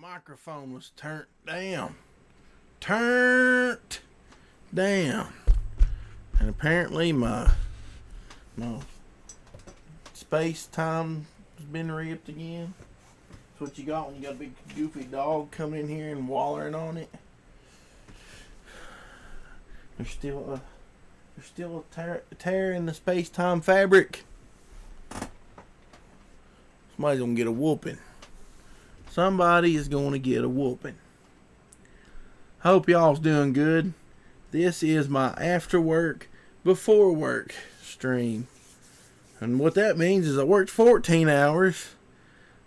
microphone was turned down. Turned down. And apparently my space time has been ripped again. That's what you got when you got a big goofy dog coming in here and wallering on it. There's still a tear in the space-time fabric. Somebody's gonna get a whooping. Somebody is going to get a whooping. Hope y'all's doing good. This is my after work, before work stream. And what that means is I worked 14 hours.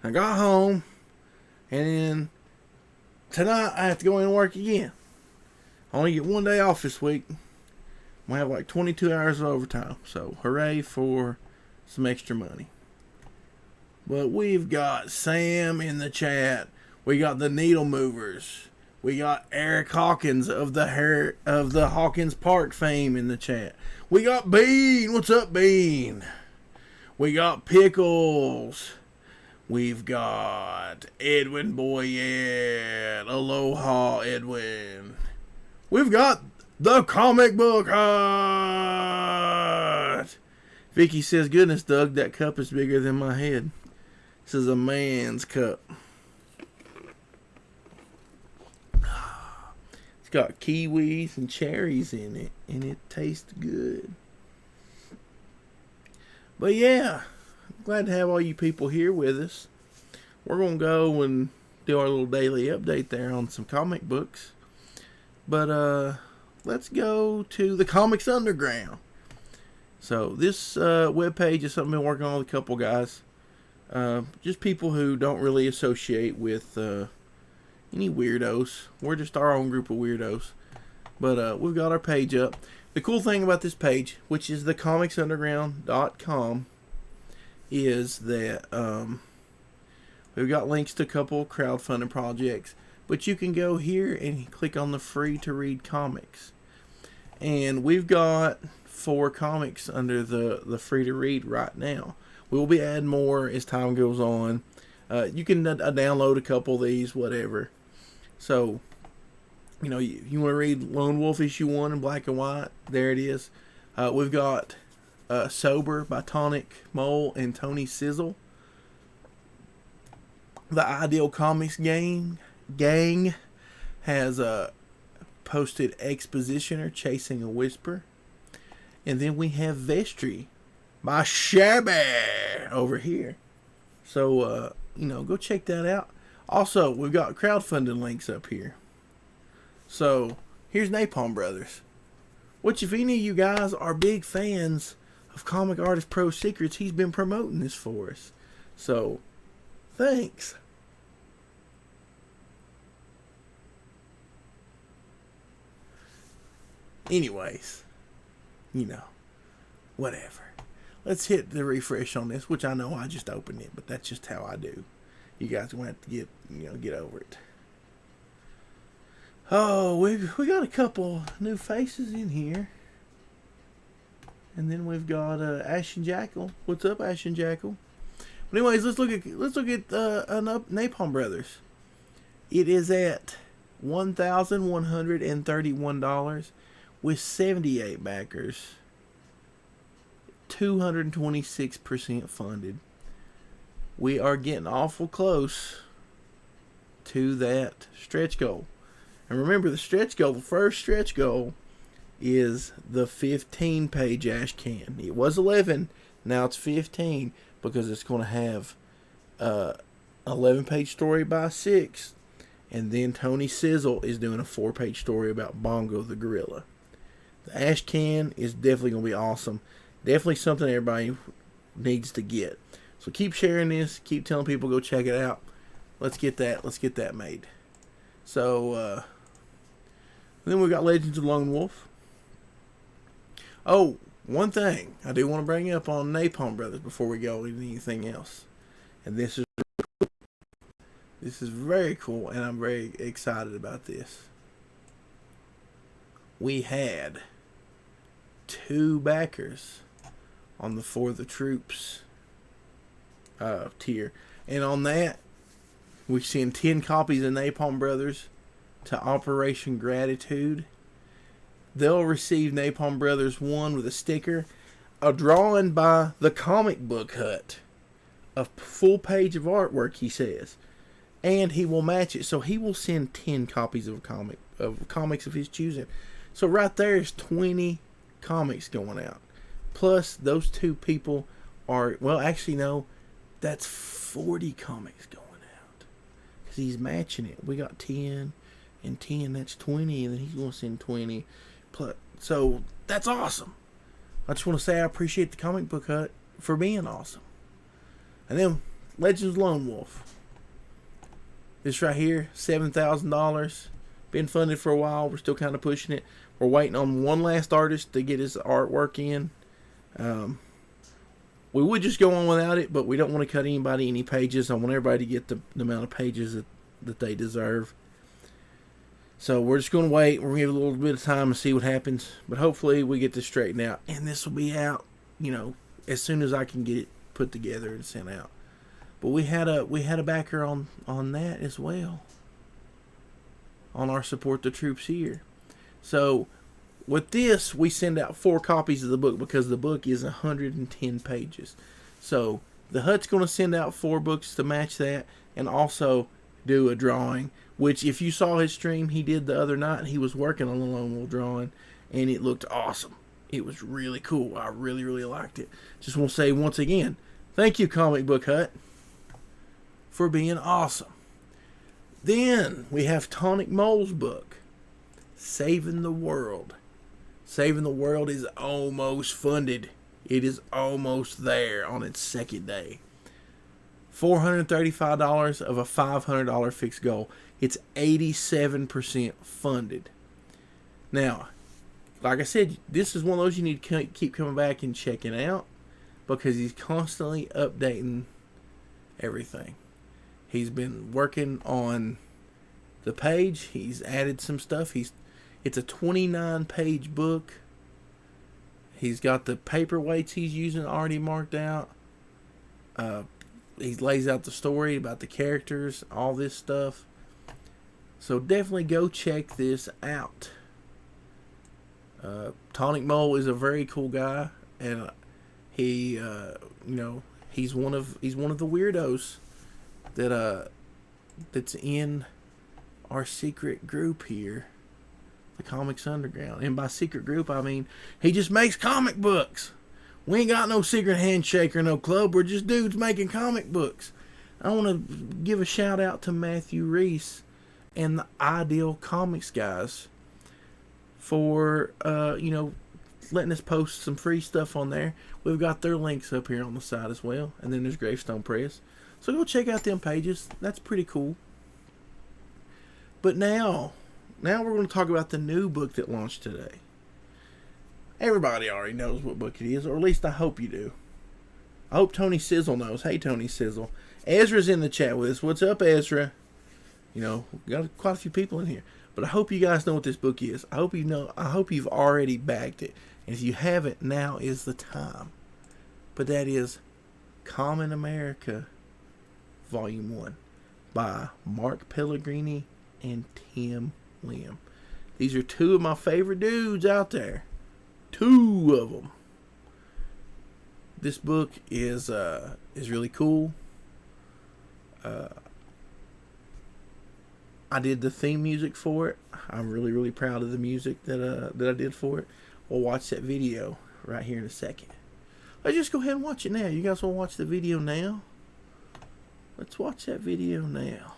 I got home. And then tonight I have to go in and work again. I only get one day off this week. We have like 22 hours of overtime. So hooray for some extra money. But we've got Sam in the chat. We got the Needle Movers. We got Eric Hawkins of the Hawkins Park fame in the chat. We got Bean. What's up, Bean? We got Pickles. We've got Edwin Boyette. Aloha, Edwin. We've got the Comic Book Hut. Vicky says, goodness, Doug, that cup is bigger than my head. This is a man's cup. It's got kiwis and cherries in it, and it tastes good. But yeah, I'm glad to have all you people here with us. We're going to go and do our little daily update there on some comic books. But let's go to the Comics Underground. So this webpage is something I've been working on with a couple guys. Just people who don't really associate with any weirdos. We're just our own group of weirdos. But we've got our page up. The cool thing about this page, which is thecomicsunderground.com, is that we've got links to a couple crowdfunding projects. But you can go here and click on the free to read comics. And we've got 4 comics under the free to read right now. We'll be adding more as time goes on. You can download a couple of these, whatever. So, you know, you want to read Lone Wolf issue 1 in black and white, there it is. We've got Sober by Tonic Mole and Tony Sizzle. The Ideal Comics gang has posted Expositioner Chasing a Whisper. And then we have Vestry by Shabby over here. So, you know, go check that out. Also, we've got crowdfunding links up here. So, here's Napalm Brothers. Which, if any of you guys are big fans of Comic Artist Pro Secrets, he's been promoting this for us. So, thanks. Anyways, you know, whatever. Let's hit the refresh on this, which I know I just opened it, but that's just how I do. You guys are going to have to get over it. Oh, we got a couple new faces in here. And then we've got Ashen Jackal. What's up, Ashen Jackal? But anyways, let's look at Napalm Brothers. It is at $1,131 with 78 backers. 226% funded. We are getting awful close to that stretch goal. And remember, the first stretch goal is the 15-page Ash Can. It was 11, now it's 15, because it's going to have 11-page story by 6, and then Tony Sizzle is doing a 4-page story about Bongo the Gorilla. The Ash Can is definitely going to be awesome. Definitely something everybody needs to get. So keep sharing this. Keep telling people go check it out. Let's get that made. So then we got Legends of Lone Wolf. Oh, one thing I do want to bring up on Napalm Brothers before we go into anything else, and this is very cool, and I'm very excited about this. We had 2 backers on the For the Troops tier, and on that We send 10 copies of Napalm Brothers to Operation Gratitude. They'll receive Napalm Brothers 1 with a sticker, a drawing by the Comic Book Hut, a full page of artwork, he says, and he will match it. So he will send 10 copies of comics of his choosing. So right there is 20 comics going out. Plus those 2 people are, well, actually no, that's 40 comics going out, because he's matching it. We got 10 and 10, that's 20, and then he's going to send 20 plus. So that's awesome. I just want to say I appreciate the Comic Book Hut for being awesome. And then Legends Lone Wolf, this right here, $7,000, been funded for a while. We're still kind of pushing it. We're waiting on one last artist to get his artwork in. We would just go on without it, but we don't want to cut anybody any pages. I want everybody to get the amount of pages that they deserve. So we're just going to wait. We're going to give it a little bit of time and see what happens. But hopefully we get this straightened out. And this will be out, as soon as I can get it put together and sent out. But we had a backer on that as well, on our Support the Troops here. So with this, we send out 4 copies of the book, because the book is 110 pages. So the Hut's going to send out 4 books to match that, and also do a drawing, which if you saw his stream he did the other night, he was working on the Lone Wolf drawing, and it looked awesome. It was really cool. I really, really liked it. Just want to say once again, thank you, Comic Book Hut, for being awesome. Then we have Tonic Mole's book, Saving the World. Saving the World is almost funded. It is almost there on its second day. $435 of a $500 fixed goal. It's 87% funded. Now, like I said, this is one of those you need to keep coming back and checking out, because he's constantly updating everything. He's been working on the page. He's added some stuff. It's a 29-page book. He's got the paperweights he's using already marked out. He lays out the story about the characters, all this stuff. So definitely go check this out. Tonic Mole is a very cool guy, and he, he's one of the weirdos that's in our secret group here, the Comics Underground. And by secret group, I mean he just makes comic books. We ain't got no secret handshake or no club. We're just dudes making comic books. I want to give a shout out to Matthew Reese and the Ideal Comics guys for letting us post some free stuff on there. We've got their links up here on the side as well. And then there's Gravestone Press. So go check out them pages. That's pretty cool. But now we're going to talk about the new book that launched today. Everybody already knows what book it is, or at least I hope you do. I hope Tony Sizzle knows. Hey, Tony Sizzle. Ezra's in the chat with us. What's up, Ezra? We got quite a few people in here. But I hope you guys know what this book is. I hope you know. I hope you've already bagged it. And if you haven't, now is the time. But that is Common America, Volume 1, by Mark Pellegrini and Tim Lim. These are 2 of my favorite dudes out there. 2 of them. This book is really cool. I did the theme music for it. I'm really, really proud of the music that I did for it. We'll watch that video right here in a second. Let's just go ahead and watch it now. You guys want to watch the video now? Let's watch that video now.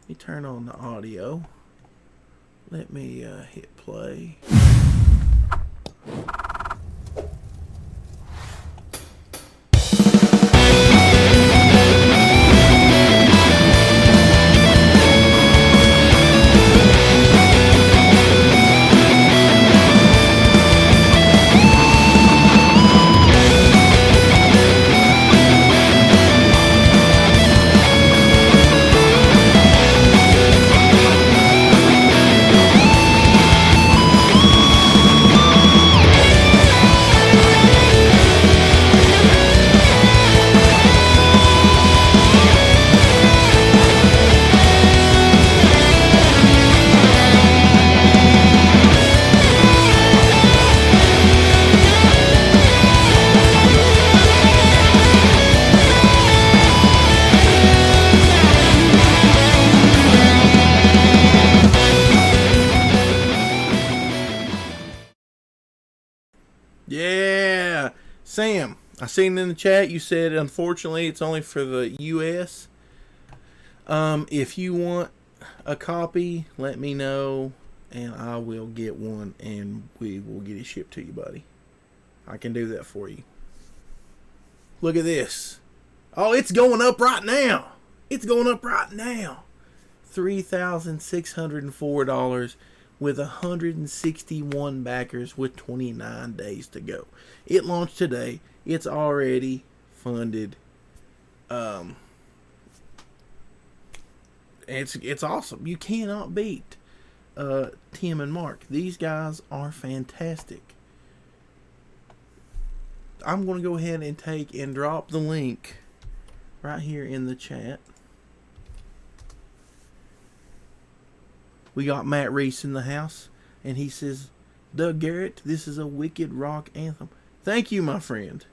Let me turn on the audio. Let me hit play. Yeah. Sam, I seen in the chat you said unfortunately it's only for the US. If you want a copy, let me know and I will get one and we will get it shipped to you, buddy. I can do that for you. Look at this. Oh, it's going up right now. It's going up right now. $3,604 with 161 backers with 29 days to go. It launched today. It's already funded. It's awesome. You cannot beat Tim and Mark. These guys are fantastic. I'm going to go ahead and take and drop the link right here in the chat. We got Matt Reese in the house, and he says, Doug Garrett, this is a wicked rock anthem. Thank you, my friend.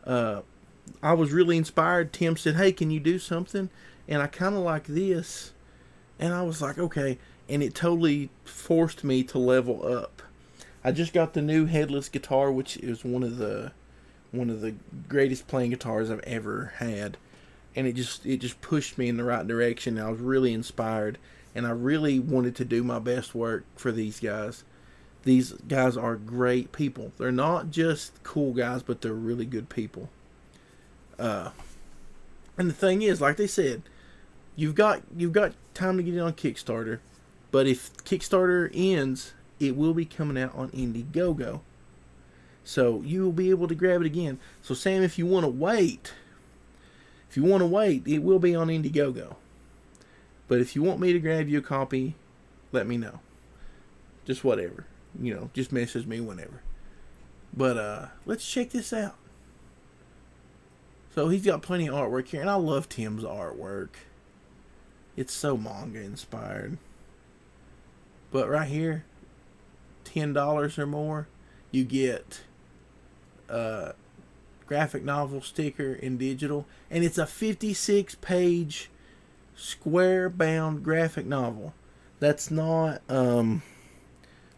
I was really inspired. Tim said, hey, can you do something? And I kind of like this. And I was like, okay. And it totally forced me to level up. I just got the new headless guitar, which is one of the greatest playing guitars I've ever had. And it just pushed me in the right direction. I was really inspired. And I really wanted to do my best work for these guys. These guys are great people. They're not just cool guys, but they're really good people. And the thing is, like they said, you've got time to get it on Kickstarter. But if Kickstarter ends, it will be coming out on Indiegogo. So you will be able to grab it again. So Sam, if you want to wait, it will be on Indiegogo. But if you want me to grab you a copy, let me know. Just whatever. Just message me whenever. But let's check this out. So he's got plenty of artwork here. And I love Tim's artwork. It's so manga inspired. But right here, $10 or more, you get a graphic novel sticker in digital. And it's a 56-page square bound graphic novel. That's not a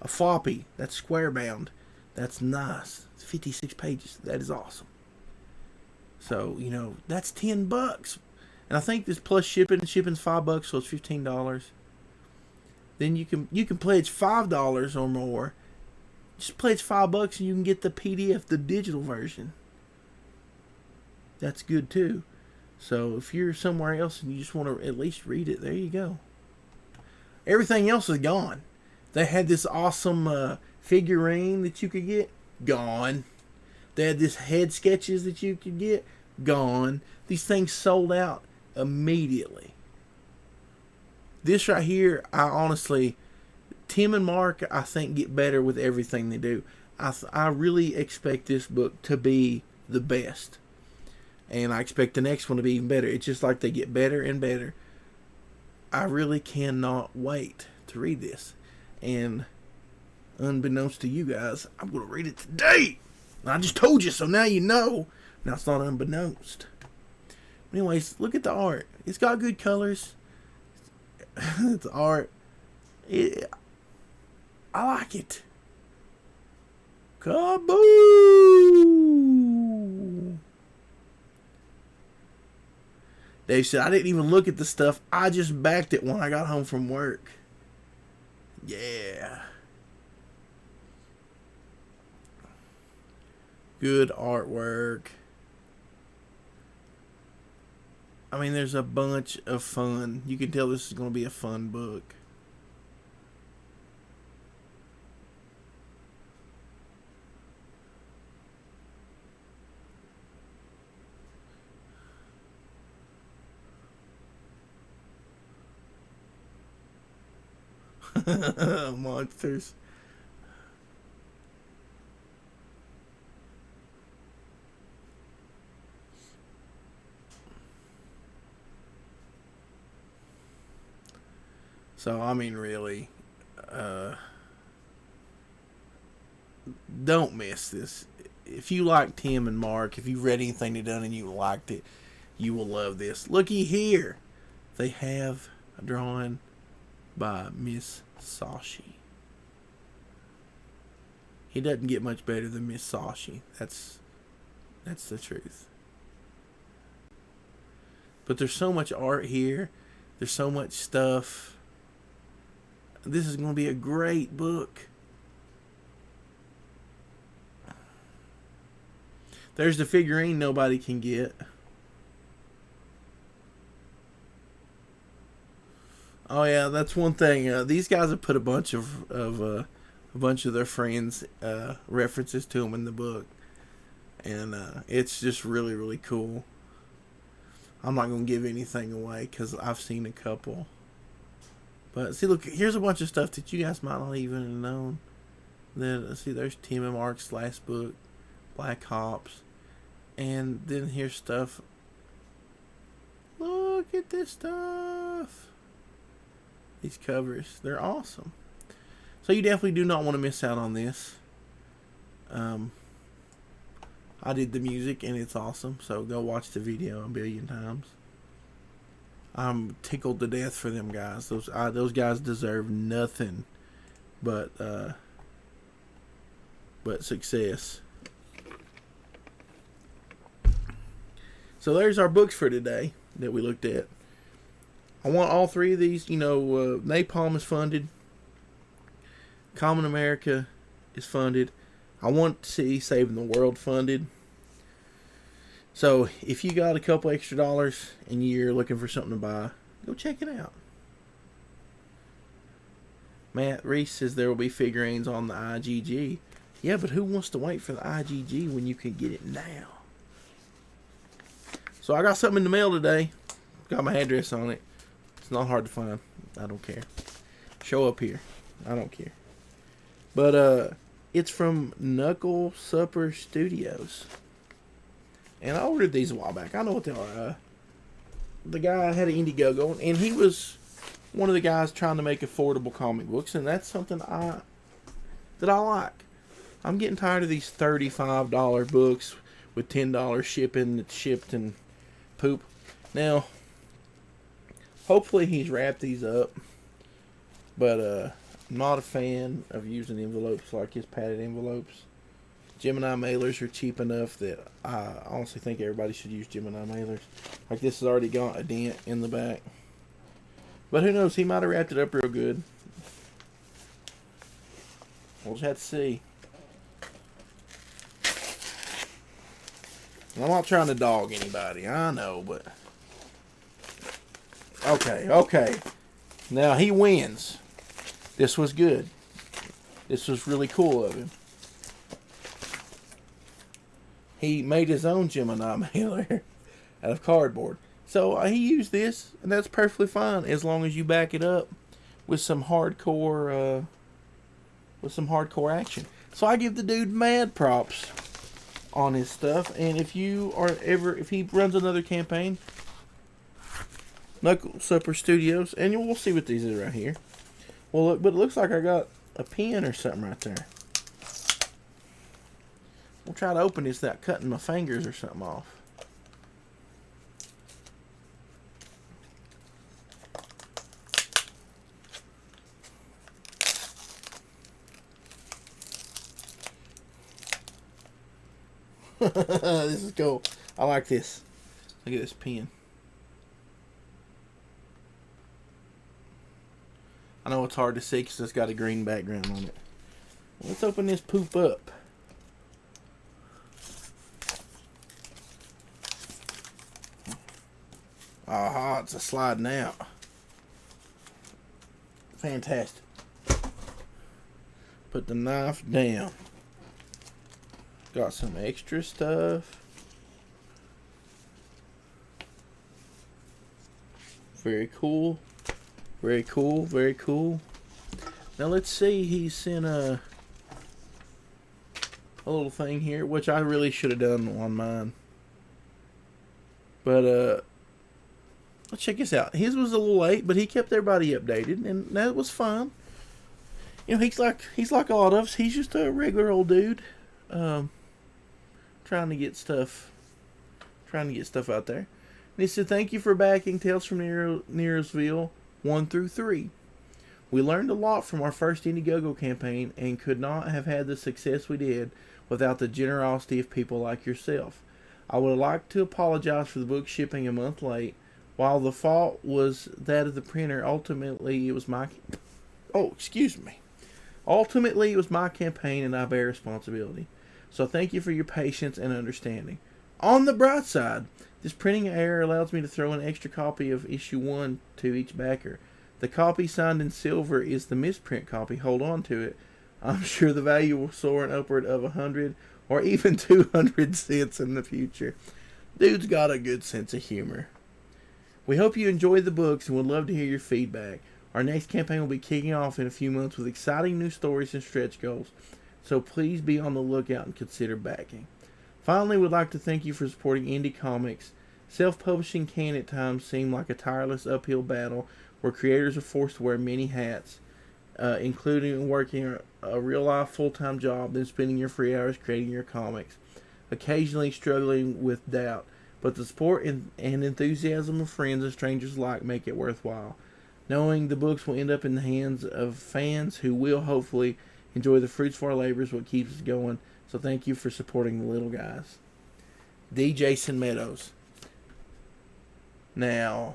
floppy. That's square bound. That's nice. It's 56 pages. That is awesome. So that's $10, and I think this plus shipping. Shipping's $5, so it's $15. Then you can pledge $5 or more. Just pledge $5 and you can get the PDF, the digital version. That's good too. So if you're somewhere else and you just want to at least read it, there you go. Everything else is gone. They had this awesome figurine that you could get. Gone. They had this head sketches that you could get. Gone. These things sold out immediately. This right here, Tim and Mark, I think, get better with everything they do. I really expect this book to be the best. And I expect the next one to be even better. It's just like they get better and better. I really cannot wait to read this. And unbeknownst to you guys, I'm going to read it today. I just told you, so now you know. Now it's not unbeknownst. Anyways, look at the art. It's got good colors. It's art. I like it. Kaboom! Dave said, I didn't even look at the stuff. I just backed it when I got home from work. Yeah. Good artwork. I mean, there's a bunch of fun. You can tell this is going to be a fun book. Monsters. So, I mean, really, don't miss this. If you like Tim and Mark, if you've read anything they've done and you liked it, you will love this. Looky here. They have a drawing by Miss Sashi. He doesn't get much better than Miss Sashi. That's the truth. But there's so much art here. There's so much stuff. This is going to be a great book. There's the figurine nobody can get. Oh yeah, that's one thing. These guys have put a bunch of their friends' references to them in the book, and it's just really, really cool. I'm not gonna give anything away because I've seen a couple. But see, look, here's a bunch of stuff that you guys might not even have known. Then see, there's Tim and Mark's last book, Black Hops, and then here's stuff. Look at this stuff. These covers, they're awesome. So you definitely do not want to miss out on this. I did the music and it's awesome, so go watch the video a billion times. I'm tickled to death for them guys. Those guys deserve nothing but success. So there's our books for today that we looked at. I want all three of these. Napalm is funded. Common America is funded. I want to see Saving the World funded. So if you got a couple extra dollars and you're looking for something to buy, go check it out. Matt Reese says there will be figurines on the IGG. Yeah, but who wants to wait for the IGG when you can get it now? So I got something in the mail today. Got my address on it. It's not hard to find. I don't care. Show up here. I don't care. But it's from Knuckle Supper Studios. And I ordered these a while back. I know what they are. The guy had an Indiegogo, and he was one of the guys trying to make affordable comic books, and that's something that I like. I'm getting tired of these $35 books with $10 shipping that's shipped and poop. Now, hopefully he's wrapped these up, but I'm not a fan of using envelopes like his padded envelopes. Gemini mailers are cheap enough that I honestly think everybody should use Gemini mailers. Like, this has already got a dent in the back. But who knows, he might have wrapped it up real good. We'll just have to see. And I'm not trying to dog anybody, I know, but... Okay. Now, he wins. This was good. This was really cool of him. He made his own Gemini mailer out of cardboard. So he used this, and that's perfectly fine as long as you back it up with some hardcore action. So I give the dude mad props on his stuff. And if he runs another campaign, Knuckle Supper Studios, and we'll see what these are right here. Well, but it looks like I got a pen or something right there. We'll try to open this without cutting my fingers or something off. This is cool. I like this. Look at this pen. I know it's hard to see because it's got a green background on it. Let's open this poop up. Aha, it's a sliding out. Fantastic. Put the knife down. Got some extra stuff. Very cool. Very cool. Very cool. Now let's see. He sent a little thing here, which I really should have done on mine. But let's check this out. His was a little late, but he kept everybody updated, and that was fine. You know, he's like a lot of us. He's just a regular old dude, trying to get stuff out there. And he said, "Thank you for backing Tales from Nero'sville 1 through 3. We learned a lot from our first Indiegogo campaign and could not have had the success we did without the generosity of people like yourself. I would like to apologize for the book shipping a month late. While the fault was that of the printer, ultimately it was my... Oh, excuse me. Ultimately, it was my campaign and I bear responsibility. So thank you for your patience and understanding. On the bright side, this printing error allows me to throw an extra copy of issue 1 to each backer. The copy signed in silver is the misprint copy. Hold on to it. I'm sure the value will soar an upward of 100 or even 200 cents in the future. Dude's got a good sense of humor. We hope you enjoy the books and would love to hear your feedback. Our next campaign will be kicking off in a few months with exciting new stories and stretch goals, so please be on the lookout and consider backing. Finally, we'd like to thank you for supporting indie comics. Self-publishing can at times seem like a tireless uphill battle where creators are forced to wear many hats, including working a real-life full-time job, then spending your free hours creating your comics, occasionally struggling with doubt. But the support and enthusiasm of friends and strangers alike make it worthwhile. Knowing the books will end up in the hands of fans who will hopefully enjoy the fruits of our labor is what keeps us going. So thank you for supporting the little guys. D. Jason Meadows. Now,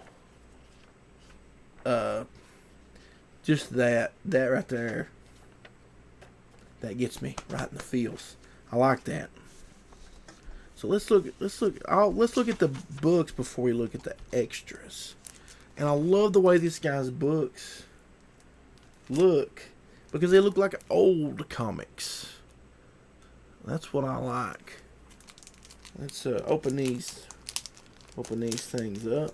just that right there, that gets me right in the feels. I like that. So let's look at the books before we look at the extras. And I love the way this guy's books look because they look like old comics. That's what I like. Let's open these things up.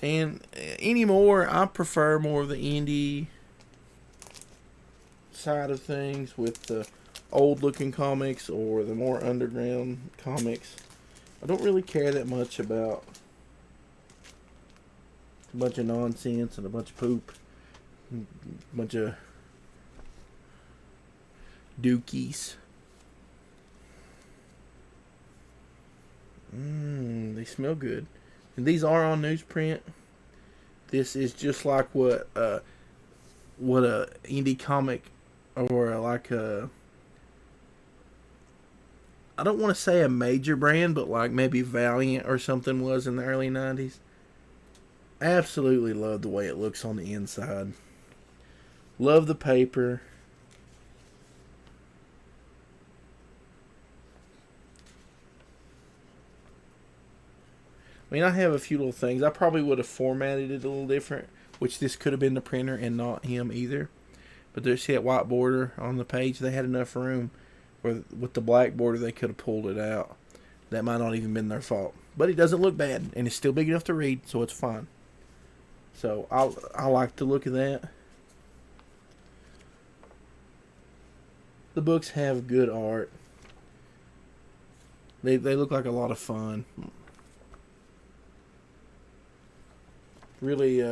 And anymore, I prefer more of the indie side of things with the old looking comics or the more underground comics. I don't really care that much about a bunch of nonsense and a bunch of poop, a bunch of dookies. They smell good. And these are on newsprint. This is just like what a indie comic or like a, I don't want to say a major brand, but like maybe Valiant or something was in the early 90s. Absolutely love the way it looks on the inside. Love the paper. I mean, I have a few little things. I probably would have formatted it a little different, which this could have been the printer and not him either. But there's that white border on the page. They had enough room where with the black border they could have pulled it out. That might not even been their fault. But it doesn't look bad, and it's still big enough to read, so it's fine. So I like to look at that. The books have good art. They look like a lot of fun. Really,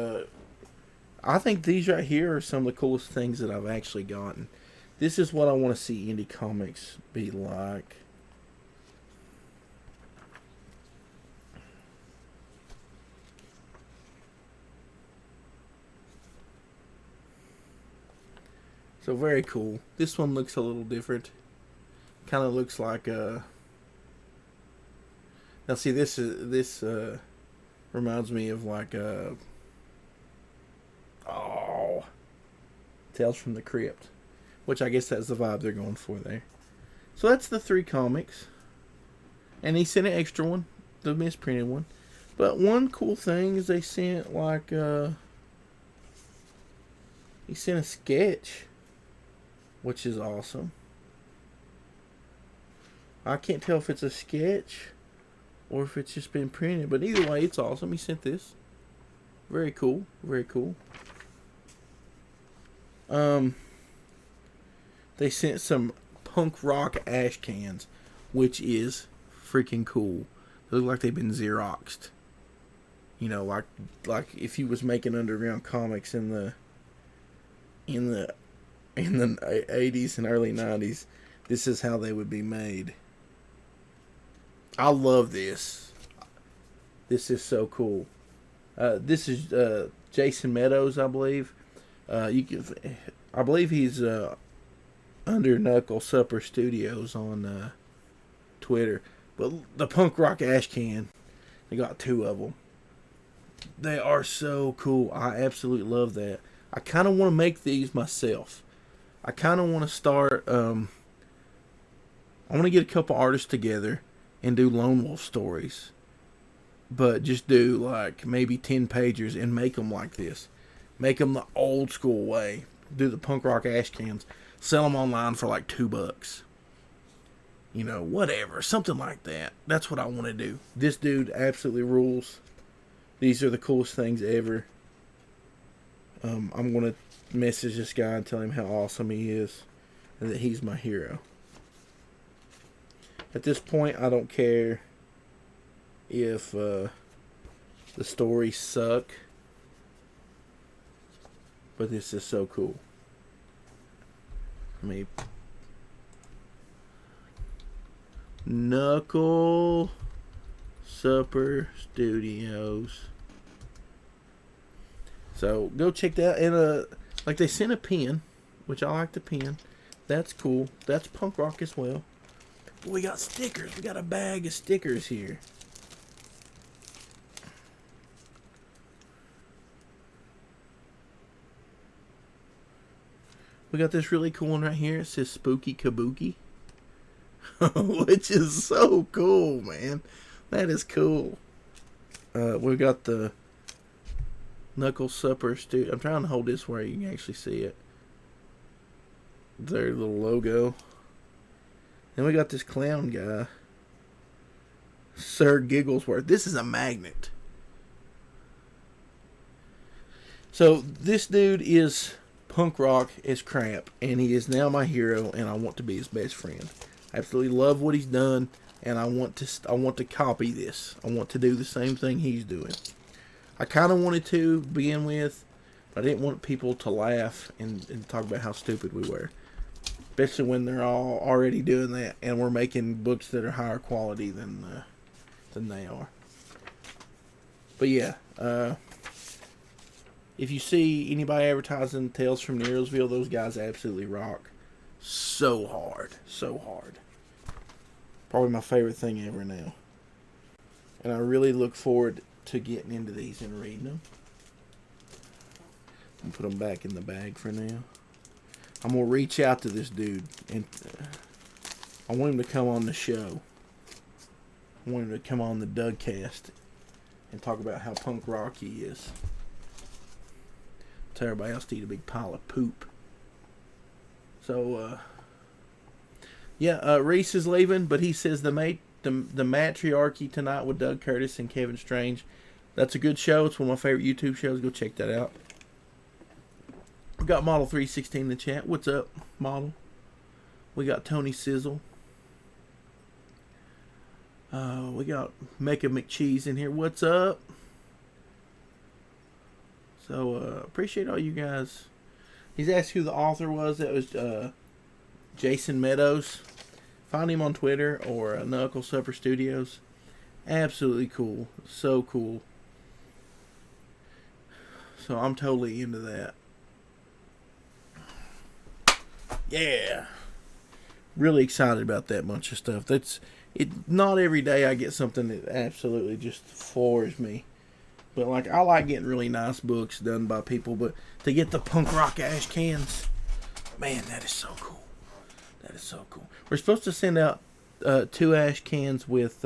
I think these right here are some of the coolest things that I've actually gotten. This is what I want to see indie comics be like. So very cool. This one looks a little different. Kind of looks like now see this reminds me of like Tales from the Crypt, which I guess that's the vibe they're going for there. So that's the 3 comics. And he sent an extra one, the misprinted one. But one cool thing is they sent like he sent a sketch, which is awesome. I can't tell if it's a sketch or if it's just been printed, but either way, it's awesome. He sent this. Very cool. Very cool. They sent some punk rock ash cans, which is freaking cool. They look like they've been Xeroxed. You know, like if you was making underground comics in the 80s and early 90s, this is how they would be made. I love this. This is so cool. This is Jason Meadows, I believe. I believe he's under Knuckle Supper Studios on Twitter. But the punk rock ash can, they got 2 of them. They are so cool. I absolutely love that. I kind of want to make these myself. I kind of want to start. I want to get a couple artists together and do Lone Wolf stories, but just do like maybe 10 pagers and make them like this. Make them the old school way. Do the punk rock ash cans. Sell them online for like $2. You know, whatever. Something like that. That's what I want to do. This dude absolutely rules. These are the coolest things ever. I'm going to message this guy and tell him how awesome he is and that he's my hero. At this point, I don't care if the stories suck, but this is so cool. I mean, Knuckle Supper Studios. So go check that out. And like they sent a pin, which I like the pin. That's cool. That's punk rock as well. But we got stickers. We got a bag of stickers here. We got this really cool one right here. It says Spooky Kabuki. Which is so cool, man. That is cool. We got the Knuckle Supper Studio. I'm trying to hold this where you can actually see it. Their little logo. Then we got this clown guy. Sir Gigglesworth. This is a magnet. So this dude is punk rock as crap, and he is now my hero, and I want to be his best friend. I absolutely love what he's done, and I want to copy this. I want to do the same thing he's doing. I kind of wanted to begin with, but I didn't want people to laugh and talk about how stupid we were, especially when they're all already doing that, and we're making books that are higher quality than they are. But yeah. If you see anybody advertising Tales from Nero'sville, those guys absolutely rock. So hard. So hard. Probably my favorite thing ever now. And I really look forward to getting into these and reading them. I'm put them back in the bag for now. I'm going to reach out to this dude. And I want him to come on the show. I want him to come on the dugcast and talk about how punk rock he is. Tell everybody else to eat a big pile of poop. So, Reese is leaving, but he says the matriarchy tonight with Doug Curtis and Kevin Strange. That's a good show. It's one of my favorite YouTube shows. Go check that out. We got Model 316 in the chat. What's up, Model? We got Tony Sizzle. We got Mecha McCheese in here. What's up? So, appreciate all you guys. He's asked who the author was. That was Jason Meadows. Find him on Twitter or Knuckle Supper Studios. Absolutely cool. So cool. So, I'm totally into that. Yeah. Really excited about that bunch of stuff. Not every day I get something that absolutely just floors me. But, like, I like getting really nice books done by people. But to get the punk rock ash cans, man, that is so cool. That is so cool. We're supposed to send out 2 ash cans with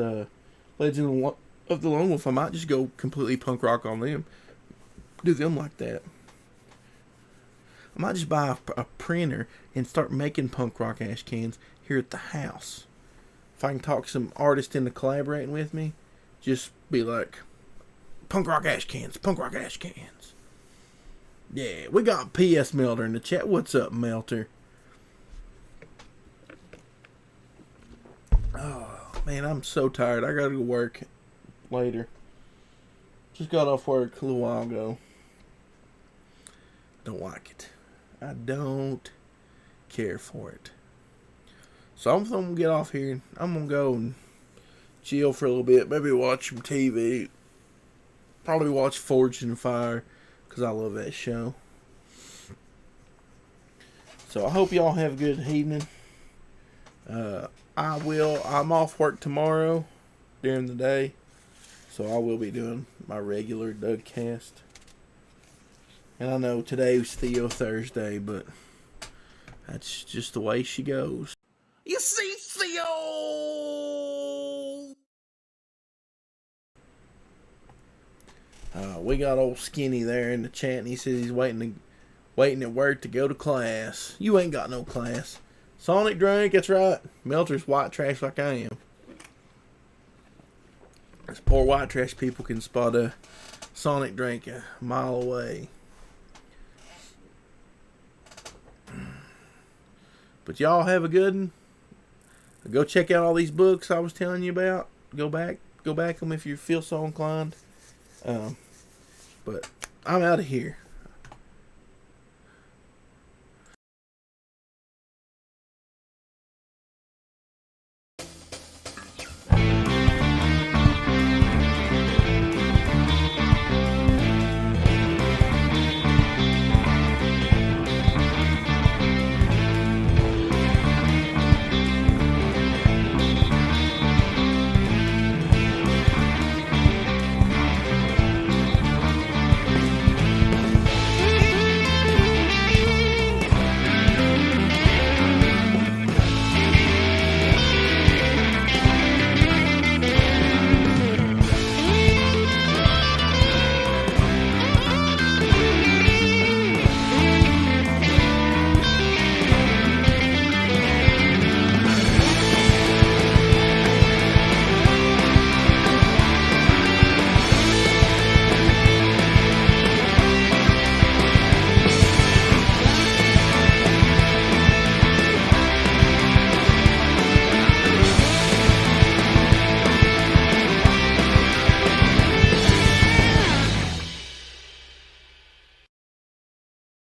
Legend of the Lone Wolf. I might just go completely punk rock on them. Do them like that. I might just buy a printer and start making punk rock ash cans here at the house. If I can talk some artists into collaborating with me, just be like, punk rock ash cans, punk rock ash cans. Yeah, we got PS Melter in the chat. What's up, Melter? Oh, man, I'm so tired. I gotta go work later. Just got off work a little while ago. Don't like it. I don't care for it. So I'm gonna get off here. I'm gonna go and chill for a little bit. Maybe watch some TV. probably watch Forged in Fire because I love that show. So I hope y'all have a good evening. I'm off work tomorrow during the day, so I will be doing my regular dugcast. And I know today was Theo Thursday, but that's just the way she goes. You see, Theo! We got old Skinny there in the chat, and he says he's waiting at work to go to class. You ain't got no class. Sonic drink, that's right. Melter's white trash like I am. These poor white trash people can spot a Sonic drink a mile away. But y'all have a good one. Go check out all these books I was telling you about. Go back them if you feel so inclined. But I'm out of here.